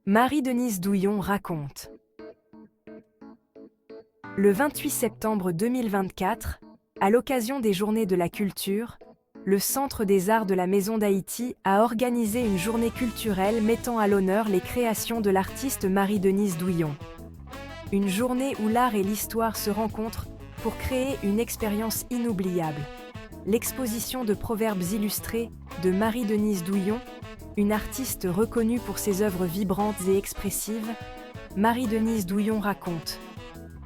Marie-Denise Douillon raconte. Le 28 septembre 2024, à l'occasion des Journées de la Culture, le Centre des Arts de la Maison d'Haïti a organisé une journée culturelle mettant à l'honneur les créations de l'artiste Marie-Denise Douillon. Une journée où l'art et l'histoire se rencontrent pour créer une expérience inoubliable. L'exposition de proverbes illustrés de Marie-Denise Douillon, une artiste reconnue pour ses œuvres vibrantes et expressives, Marie-Denise Douillon raconte.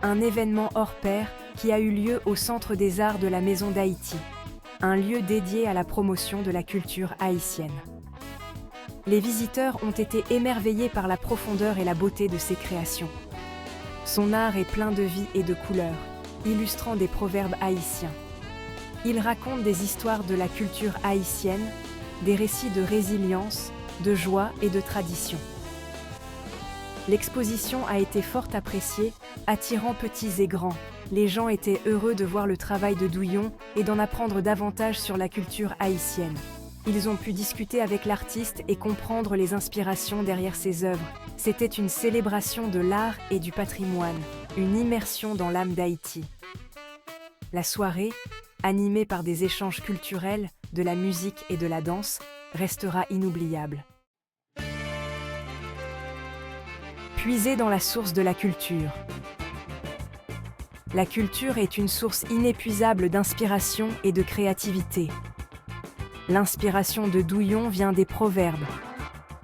Un événement hors pair qui a eu lieu au Centre des Arts de la Maison d'Haïti, un lieu dédié à la promotion de la culture haïtienne. Les visiteurs ont été émerveillés par la profondeur et la beauté de ses créations. Son art est plein de vie et de couleurs, illustrant des proverbes haïtiens. Il raconte des histoires de la culture haïtienne, des récits de résilience, de joie et de tradition. L'exposition a été fort appréciée, attirant petits et grands. Les gens étaient heureux de voir le travail de Douillon et d'en apprendre davantage sur la culture haïtienne. Ils ont pu discuter avec l'artiste et comprendre les inspirations derrière ses œuvres. C'était une célébration de l'art et du patrimoine, une immersion dans l'âme d'Haïti. La soirée, animée par des échanges culturels, de la musique et de la danse, restera inoubliable. Puiser dans la source de la culture. La culture est une source inépuisable d'inspiration et de créativité. L'inspiration de Douillon vient des proverbes.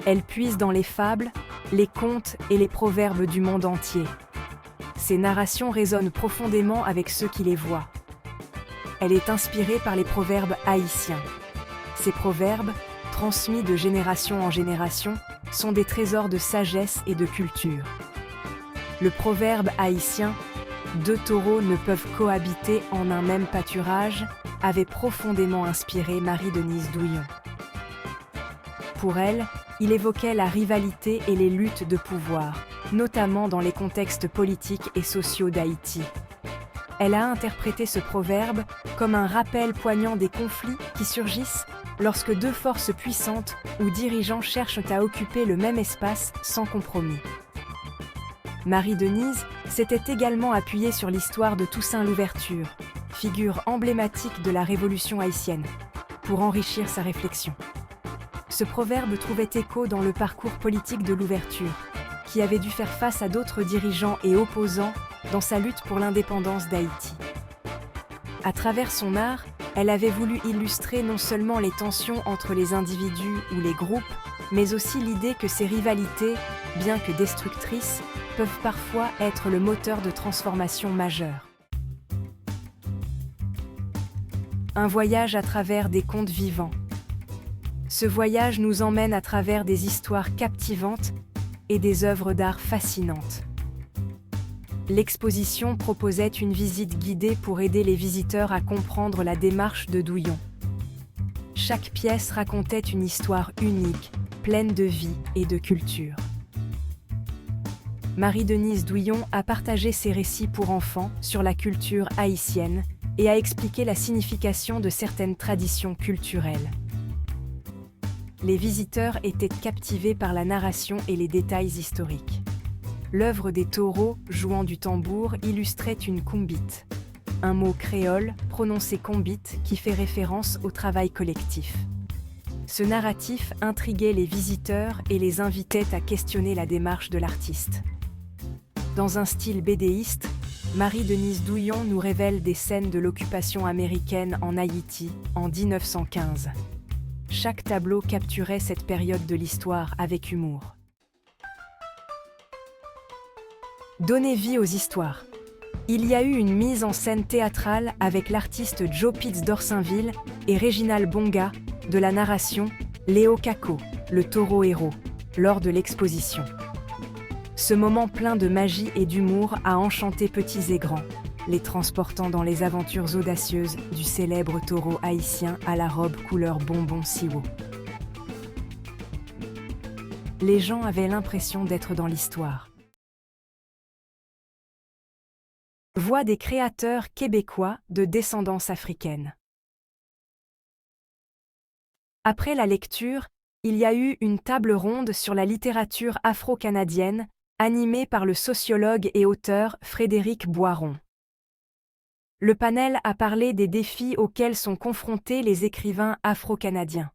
Elle puise dans les fables, les contes et les proverbes du monde entier. Ces narrations résonnent profondément avec ceux qui les voient. Elle est inspirée par les proverbes haïtiens. Ces proverbes, transmis de génération en génération, sont des trésors de sagesse et de culture. Le proverbe haïtien « Deux taureaux ne peuvent cohabiter en un même pâturage » avait profondément inspiré Marie-Denise Douillon. Pour elle, il évoquait la rivalité et les luttes de pouvoir, notamment dans les contextes politiques et sociaux d'Haïti. Elle a interprété ce proverbe comme un rappel poignant des conflits qui surgissent lorsque deux forces puissantes ou dirigeants cherchent à occuper le même espace sans compromis. Marie-Denise s'était également appuyée sur l'histoire de Toussaint Louverture, figure emblématique de la Révolution haïtienne, pour enrichir sa réflexion. Ce proverbe trouvait écho dans le parcours politique de Louverture, qui avait dû faire face à d'autres dirigeants et opposants dans sa lutte pour l'indépendance d'Haïti. À travers son art, elle avait voulu illustrer non seulement les tensions entre les individus ou les groupes, mais aussi l'idée que ces rivalités, bien que destructrices, peuvent parfois être le moteur de transformation majeure. Un voyage à travers des contes vivants. Ce voyage nous emmène à travers des histoires captivantes et des œuvres d'art fascinantes. L'exposition proposait une visite guidée pour aider les visiteurs à comprendre la démarche de Douillon. Chaque pièce racontait une histoire unique, pleine de vie et de culture. Marie-Denise Douillon a partagé ses récits pour enfants sur la culture haïtienne et a expliqué la signification de certaines traditions culturelles. Les visiteurs étaient captivés par la narration et les détails historiques. L'œuvre des taureaux jouant du tambour illustrait une kumbite, un mot créole prononcé combite qui fait référence au travail collectif. Ce narratif intriguait les visiteurs et les invitait à questionner la démarche de l'artiste. Dans un style bédéiste, Marie-Denise Douillon nous révèle des scènes de l'occupation américaine en Haïti en 1915. Chaque tableau capturait cette période de l'histoire avec humour. Donner vie aux histoires. Il y a eu une mise en scène théâtrale avec l'artiste Joe Pitts d'Orsainville et Réginald Bonga de la narration Léo Caco, le taureau héros, lors de l'exposition. Ce moment plein de magie et d'humour a enchanté petits et grands, les transportant dans les aventures audacieuses du célèbre taureau haïtien à la robe couleur bonbon siwo. Les gens avaient l'impression d'être dans l'histoire. Voix des créateurs québécois de descendance africaine. Après la lecture, il y a eu une table ronde sur la littérature afro-canadienne, animée par le sociologue et auteur Frédéric Boiron. Le panel a parlé des défis auxquels sont confrontés les écrivains afro-canadiens.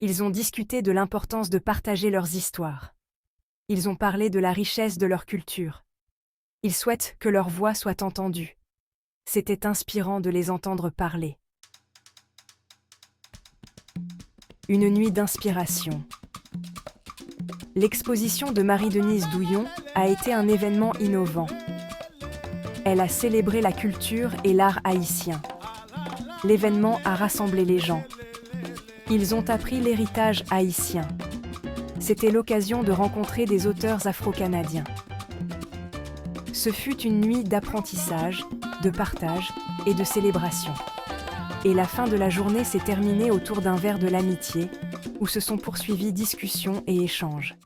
Ils ont discuté de l'importance de partager leurs histoires. Ils ont parlé de la richesse de leur culture. Ils souhaitent que leur voix soit entendue. C'était inspirant de les entendre parler. Une nuit d'inspiration. L'exposition de Marie-Denise Douillon a été un événement innovant. Elle a célébré la culture et l'art haïtien. L'événement a rassemblé les gens. Ils ont appris l'héritage haïtien. C'était l'occasion de rencontrer des auteurs afro-canadiens. Ce fut une nuit d'apprentissage, de partage et de célébration. Et la fin de la journée s'est terminée autour d'un verre de l'amitié, où se sont poursuivis discussions et échanges.